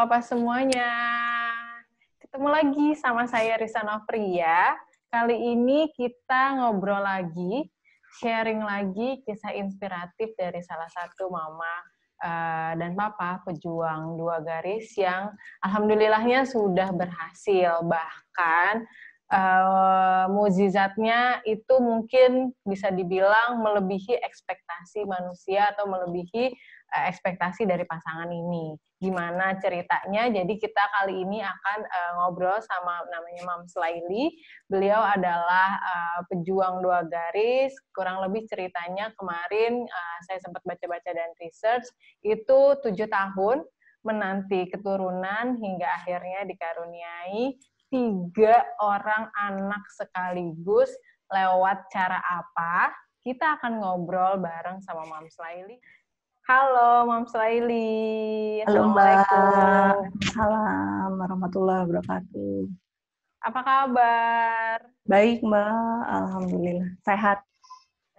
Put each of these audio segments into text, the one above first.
Papa semuanya. Ketemu lagi sama saya Risa Novria. Kali ini kita ngobrol lagi, sharing lagi kisah inspiratif dari salah satu mama dan papa pejuang dua garis yang alhamdulillahnya sudah berhasil. Bahkan mukjizatnya itu mungkin bisa dibilang melebihi ekspektasi manusia atau melebihi ekspektasi dari pasangan ini. Gimana ceritanya? Jadi kita kali ini akan ngobrol sama namanya Mams Laili. Beliau adalah pejuang dua garis. Kurang lebih ceritanya kemarin saya sempat baca-baca dan research, itu 7 tahun menanti keturunan hingga akhirnya dikaruniai 3 orang anak sekaligus. Lewat cara apa? Kita akan ngobrol bareng sama Mams Laili. Halo, Mams Laili. Halo Mbak, Assalamualaikum. Waalaikumsalam warahmatullahi wabarakatuh. Apa kabar? Baik Mbak, Alhamdulillah. Sehat?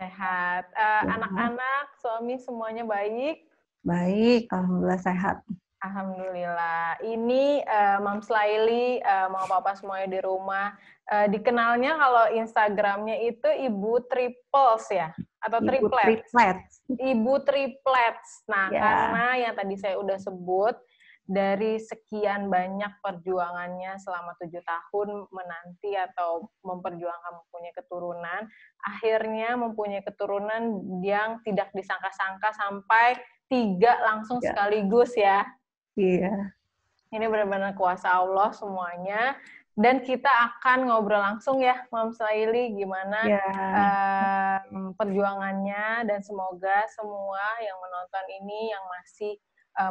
Sehat. Ya. Anak-anak, suami semuanya baik? Baik, Alhamdulillah sehat. Alhamdulillah. Ini Mams Laili, mau papa semuanya di rumah. Dikenalnya kalau Instagramnya itu Ibu Triples ya? Atau Ibu triplets? triplets. Ibu triplets. Nah, Ya. karena yang tadi saya udah sebut, dari sekian banyak perjuangannya selama 7 tahun menanti atau memperjuangkan mempunyai keturunan, akhirnya mempunyai keturunan yang tidak disangka-sangka sampai 3 langsung Ya. sekaligus ya. Iya. Ini benar-benar kuasa Allah semuanya. Dan kita akan ngobrol langsung ya, Mams Laili, gimana Ya. perjuangannya, dan semoga semua yang menonton ini yang masih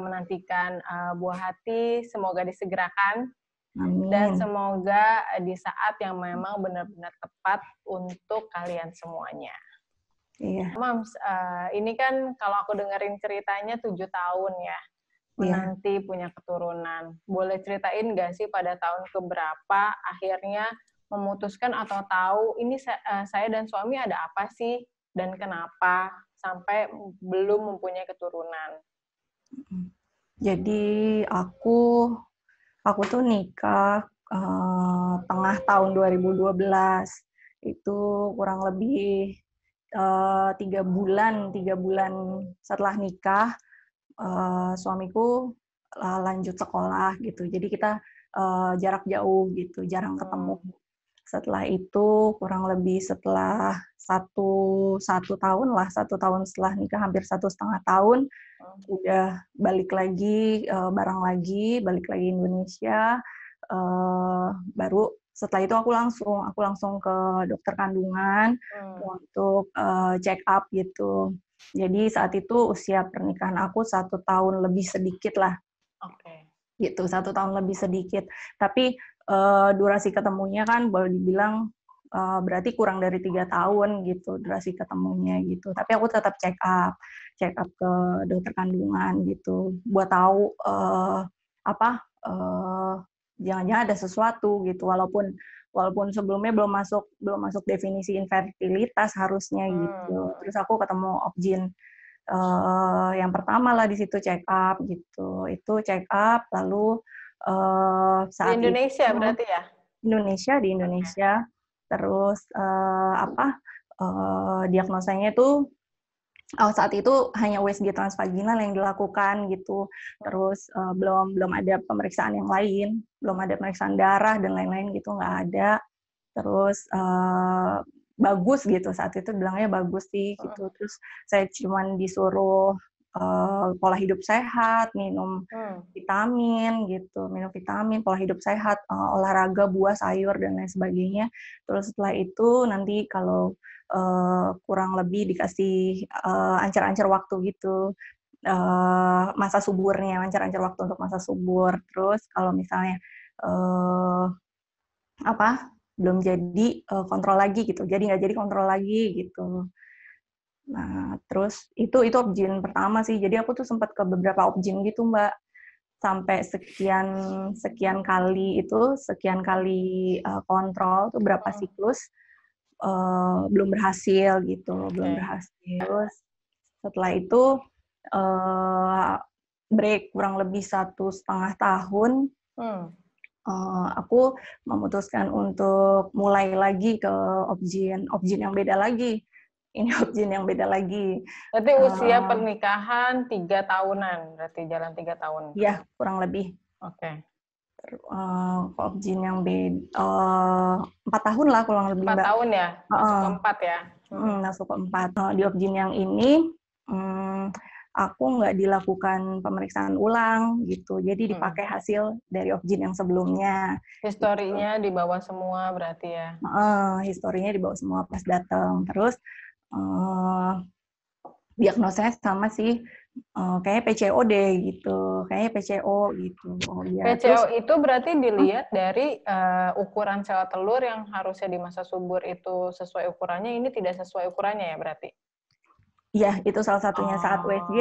menantikan buah hati, semoga disegerakan. Amin. Dan semoga di saat yang memang benar-benar tepat untuk kalian semuanya. Iya. Mams, ini kan kalau aku dengerin ceritanya 7 tahun ya, menanti punya keturunan. Boleh ceritain nggak sih pada tahun keberapa akhirnya memutuskan atau tahu ini saya dan suami ada apa sih dan kenapa sampai belum mempunyai keturunan? Jadi aku tuh nikah tengah tahun 2012. Itu kurang lebih 3 bulan setelah nikah. Suamiku lanjut sekolah gitu, jadi kita jarak jauh gitu, jarang ketemu. Setelah itu kurang lebih setelah satu tahun setelah nikah, hampir 1,5 tahun, udah balik lagi balik lagi Indonesia. Baru setelah itu aku langsung ke dokter kandungan untuk check up gitu. Jadi saat itu usia pernikahan aku 1 tahun lebih sedikit lah. Oke. Gitu, 1 tahun lebih sedikit. Tapi durasi ketemunya kan boleh dibilang berarti kurang dari 3 tahun gitu durasi ketemunya gitu. Tapi aku tetap check up ke dokter kandungan gitu, buat tahu jangan-jangan ada sesuatu gitu, walaupun sebelumnya belum masuk definisi infertilitas harusnya gitu. Terus aku ketemu Obgyn yang pertama lah di situ check up gitu. Itu check up lalu saat di Indonesia itu, berarti ya? di Indonesia. Terus diagnosanya itu saat itu hanya USG transvaginal yang dilakukan gitu. Terus belum ada pemeriksaan yang lain, belum ada pemeriksaan darah dan lain-lain gitu, nggak ada. Terus bagus gitu, saat itu bilangnya bagus sih gitu. Terus saya cuman disuruh pola hidup sehat, minum vitamin gitu, pola hidup sehat, olahraga, buah, sayur dan lain sebagainya. Terus setelah itu nanti kalau kurang lebih dikasih ancar-ancar waktu gitu, masa suburnya, ancar-ancar waktu untuk masa subur. Terus kalau misalnya belum jadi kontrol lagi gitu, jadi nggak jadi kontrol lagi gitu. Nah, terus itu Obgyn pertama sih. Jadi aku tuh sempat ke beberapa Obgyn gitu, Mbak. Sampai sekian kali kontrol tuh berapa siklus belum berhasil gitu, belum berhasil. Terus setelah itu break kurang lebih 1,5 tahun, aku memutuskan untuk mulai lagi ke objin yang beda lagi. Ini objin yang beda lagi. Berarti usia pernikahan 3 tahunan, berarti jalan 3 tahun. Ya, kurang lebih. Oke. Ke objin yang beda 4 tahun lah kurang lebih, 4 Mbak. tahun ya? Masuk ke 4 ya? Masuk ke 4. Di objin yang ini, aku nggak dilakukan pemeriksaan ulang gitu. Jadi dipakai hasil dari objin yang sebelumnya. Historinya gitu. Dibawa semua berarti ya? Historinya dibawa semua pas datang. Terus diagnosanya sama sih, kayaknya PCO deh gitu. Kayaknya PCO gitu. Ya. PCO terus, itu berarti dilihat dari ukuran sel telur yang harusnya di masa subur itu sesuai ukurannya, ini tidak sesuai ukurannya ya berarti? Iya, itu salah satunya saat USG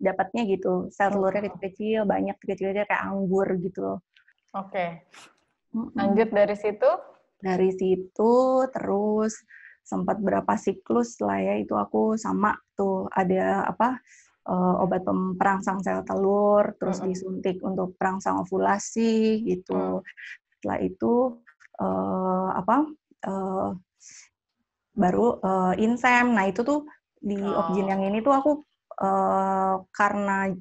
dapatnya gitu. Sel telurnya kecil-kecil, banyak kecil-kecil kayak anggur gitu. Oke. Lanjut dari situ? Dari situ terus sempat berapa siklus lah ya, itu aku sama tuh ada obat perangsang sel telur, terus disuntik untuk perangsang ovulasi gitu. Setelah itu baru insem. Nah itu tuh di objin yang ini tuh aku karena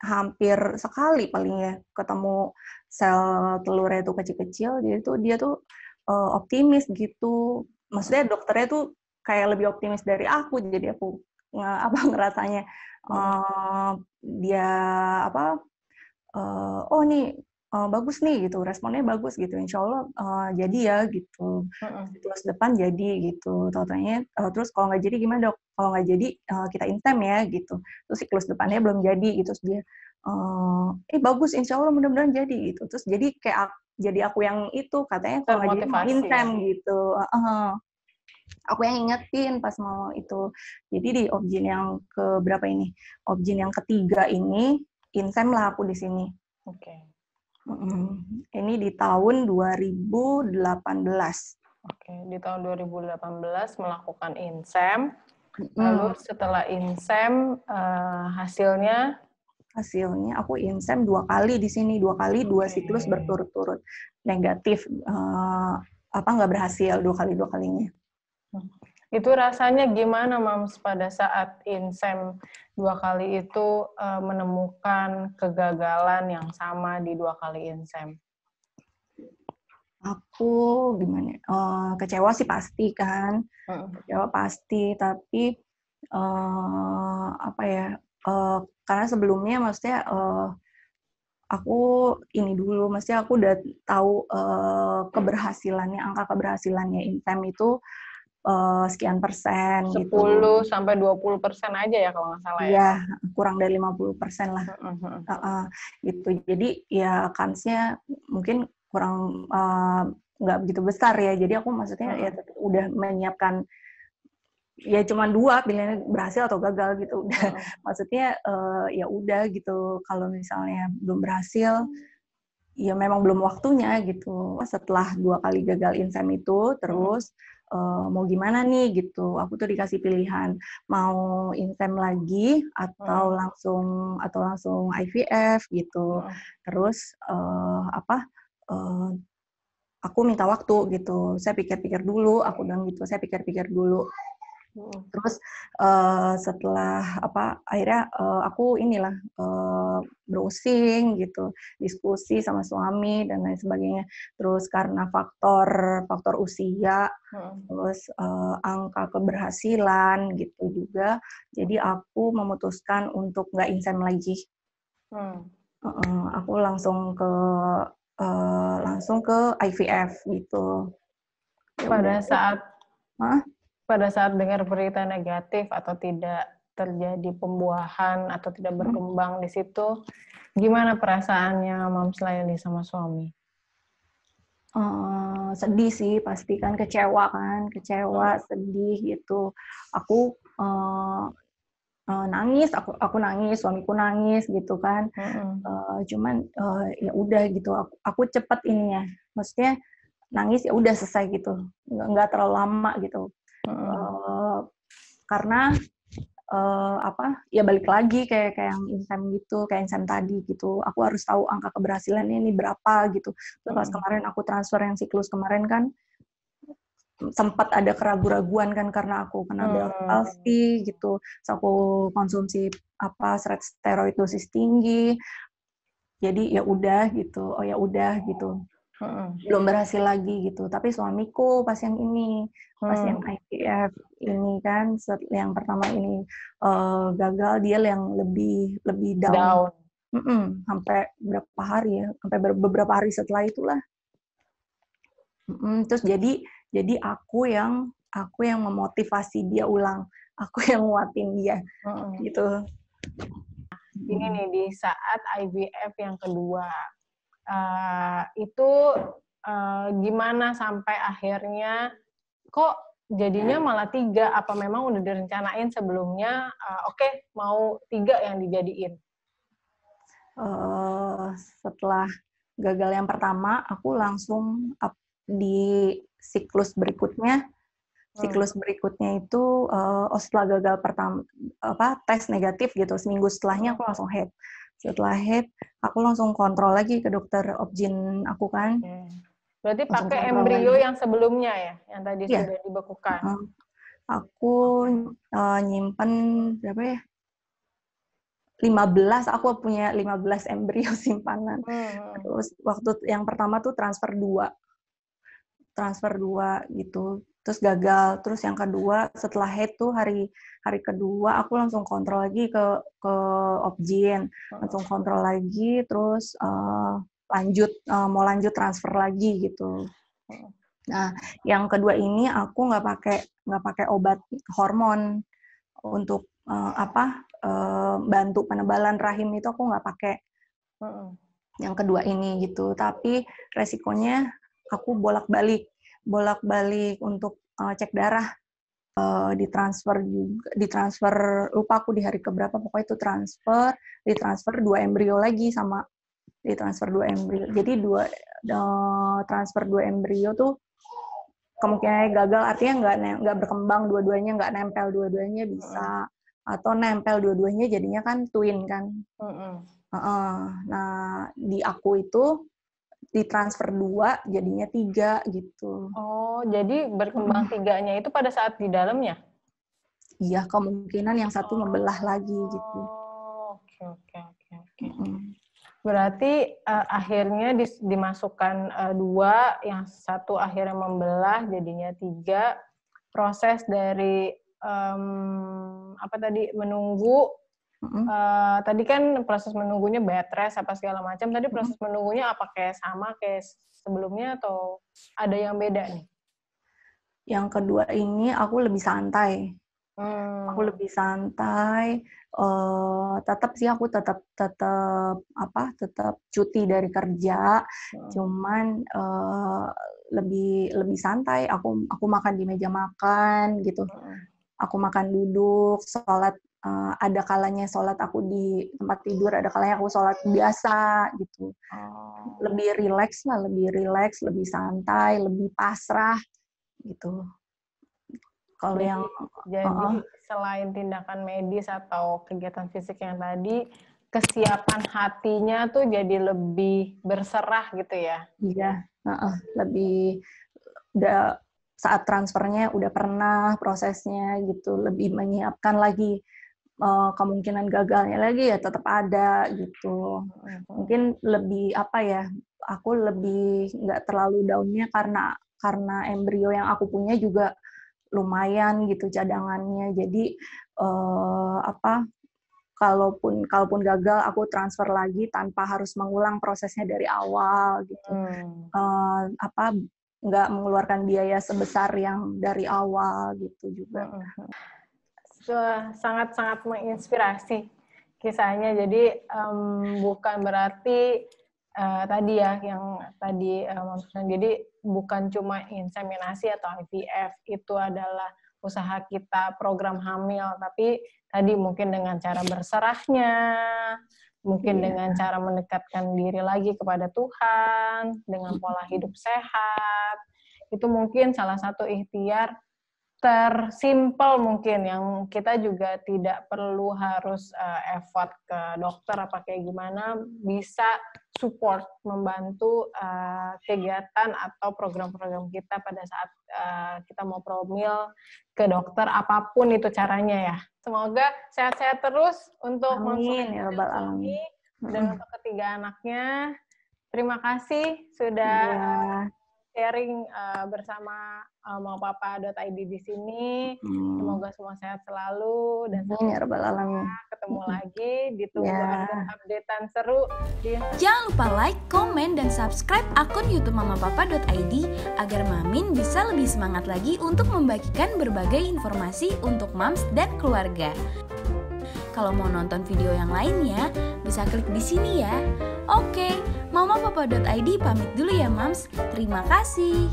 hampir sekali paling ya ketemu sel telurnya itu kecil-kecil, jadi tuh dia tuh optimis gitu. Maksudnya dokternya tuh kayak lebih optimis dari aku, jadi aku ngerasanya dia oh nih bagus nih gitu, responnya bagus gitu, insya Allah jadi ya gitu. Siklus depan jadi gitu. Terus kalau nggak jadi gimana dok? Kalau nggak jadi kita instem ya gitu. Terus siklus depannya belum jadi gitu. Terus dia bagus, insya Allah mudah-mudahan jadi gitu. Terus jadi kayak jadi aku yang itu katanya kalau nggak jadi mau instem ya? Gitu. Aku yang ingetin pas mau itu. Jadi di objin yang ke berapa ini? Objin yang ketiga ini instem lah aku di sini. Oke. Ini di tahun 2018. Oke, di tahun 2018 melakukan insem. Lalu setelah insem hasilnya? Hasilnya aku insem 2 kali di sini, 2 kali 2 siklus berturut-turut negatif, nggak berhasil 2 kalinya. Itu rasanya gimana, Mams, pada saat insem 2 kali itu menemukan kegagalan yang sama di 2 kali insem? Aku gimana? Kecewa sih pasti kan, kecewa pasti. Tapi karena sebelumnya maksudnya aku ini dulu, maksudnya aku udah tahu keberhasilannya, angka keberhasilannya insem itu sekian persen 10 gitu. 10-20% aja ya kalau nggak salah ya? Iya, kurang dari 50% lah. Gitu. Jadi ya kansnya mungkin kurang nggak begitu besar ya. Jadi aku maksudnya ya udah menyiapkan ya cuma 2 pilihannya, berhasil atau gagal gitu. Udah maksudnya ya udah gitu. Kalau misalnya belum berhasil ya memang belum waktunya gitu. Setelah 2 kali gagal insem itu, terus mau gimana nih gitu. Aku tuh dikasih pilihan mau insem lagi atau langsung IVF gitu. Terus aku minta waktu gitu. Saya pikir-pikir dulu, aku bilang gitu. Saya pikir-pikir dulu. Terus setelah akhirnya aku browsing gitu, diskusi sama suami dan lain sebagainya. Terus karena faktor usia, terus angka keberhasilan gitu juga, jadi aku memutuskan untuk nggak insem lagi. Aku langsung ke IVF gitu. Pada saat dengar berita negatif atau tidak terjadi pembuahan atau tidak berkembang di situ, gimana perasaannya Mams Laili sama suami? Sedih sih, pasti kan kecewa, sedih gitu. Aku nangis, aku nangis, suamiku nangis gitu kan. Cuman ya udah gitu, aku cepet ininya, maksudnya nangis ya udah selesai gitu, nggak terlalu lama gitu. Karena ya balik lagi kayak yang insem gitu, kayak insem tadi gitu. Aku harus tahu angka keberhasilannya ini berapa gitu. Terus pas kemarin aku transfer yang siklus kemarin kan sempat ada keraguan-raguan kan karena aku kena Bell palsy gitu. Terus aku konsumsi serat steroid dosis tinggi. Jadi ya udah gitu. Oh ya udah gitu. Belum berhasil lagi gitu. Tapi suamiku pas yang ini, pas yang IVF ini kan, yang pertama ini gagal, dia yang lebih down. Sampai berapa hari ya? Sampai beberapa hari setelah itulah. Terus jadi aku yang memotivasi dia ulang, aku yang nguatin dia, gitu. Ini nih di saat IVF yang kedua. Itu gimana sampai akhirnya kok jadinya malah 3? Apa memang udah direncanain sebelumnya, oke, mau 3 yang dijadiin? Setelah gagal yang pertama, aku langsung di siklus berikutnya. Siklus berikutnya itu setelah gagal pertama tes negatif gitu, seminggu setelahnya aku langsung head. Setelah head, aku langsung kontrol lagi ke dokter obgyn aku kan. Berarti pakai embrio yang sebelumnya ya, yang tadi sudah dibekukan. Aku nyimpen berapa ya? 15, aku punya 15 embrio simpanan. Terus waktu yang pertama tuh transfer 2 gitu. Terus gagal. Terus yang kedua setelah head tuh hari kedua aku langsung kontrol lagi ke obgyn, langsung kontrol lagi, terus mau lanjut transfer lagi gitu. Nah, yang kedua ini aku nggak pakai obat hormon untuk bantu penebalan rahim, itu aku nggak pakai. Yang kedua ini gitu. Tapi resikonya aku bolak-balik untuk cek darah, ditransfer lupa aku di hari keberapa, pokoknya itu ditransfer 2 embrio lagi, sama ditransfer 2 embrio. Jadi transfer 2 embrio tuh kemungkinannya gagal, artinya nggak berkembang dua-duanya, nggak nempel dua-duanya bisa, atau nempel dua-duanya jadinya kan twin kan. Nah, di aku itu ditransfer 2 jadinya 3 gitu. Oh, jadi berkembang 3-nya itu pada saat di dalamnya? Iya, kemungkinan yang satu membelah lagi gitu. Oke. Berarti akhirnya dimasukkan 2, yang satu akhirnya membelah jadinya 3. Proses dari menunggu. Tadi kan proses menunggunya bed rest apa segala macam. Tadi proses menunggunya apa kayak sama kayak sebelumnya atau ada yang beda nih? Yang kedua ini aku lebih santai. Tetap sih aku tetap cuti dari kerja. Cuman lebih santai. Aku makan di meja makan gitu. Aku makan duduk, sholat. Ada kalanya sholat aku di tempat tidur, ada kalanya aku sholat biasa gitu. Lebih rileks, lebih santai, lebih pasrah gitu. Kalau jadi selain tindakan medis atau kegiatan fisik yang tadi, kesiapan hatinya tuh jadi lebih berserah gitu ya? Iya, lebih udah saat transfernya udah pernah prosesnya gitu, lebih menyiapkan lagi kemungkinan gagalnya lagi ya tetap ada gitu. Mungkin lebih aku lebih nggak terlalu down-nya karena embrio yang aku punya juga lumayan gitu cadangannya. Jadi kalaupun gagal aku transfer lagi tanpa harus mengulang prosesnya dari awal gitu. Nggak mengeluarkan biaya sebesar yang dari awal gitu juga. Sangat-sangat menginspirasi kisahnya. Jadi bukan berarti tadi ya yang tadi jadi bukan cuma inseminasi atau IVF itu adalah usaha kita program hamil, tapi tadi mungkin dengan cara berserahnya, mungkin dengan cara mendekatkan diri lagi kepada Tuhan, dengan pola hidup sehat, itu mungkin salah satu ikhtiar tersimpel mungkin yang kita juga tidak perlu harus effort ke dokter apa kayak gimana, bisa support, membantu kegiatan atau program-program kita pada saat kita mau promil ke dokter, apapun itu caranya ya. Semoga sehat-sehat terus untuk Amin ya rabbal alamin. Dan untuk ketiga anaknya. Terima kasih sudah sharing bersama mapapa.id di sini. Semoga semua sehat selalu dan ya rabbal alamin. Ketemu lagi, ditunggu update-an seru. Jangan lupa like, komen, dan subscribe akun YouTube mamapapa.id agar Mamin bisa lebih semangat lagi untuk membagikan berbagai informasi untuk moms dan keluarga. Kalau mau nonton video yang lainnya, bisa klik di sini ya. Oke, mamapapa.id pamit dulu ya, Mams. Terima kasih.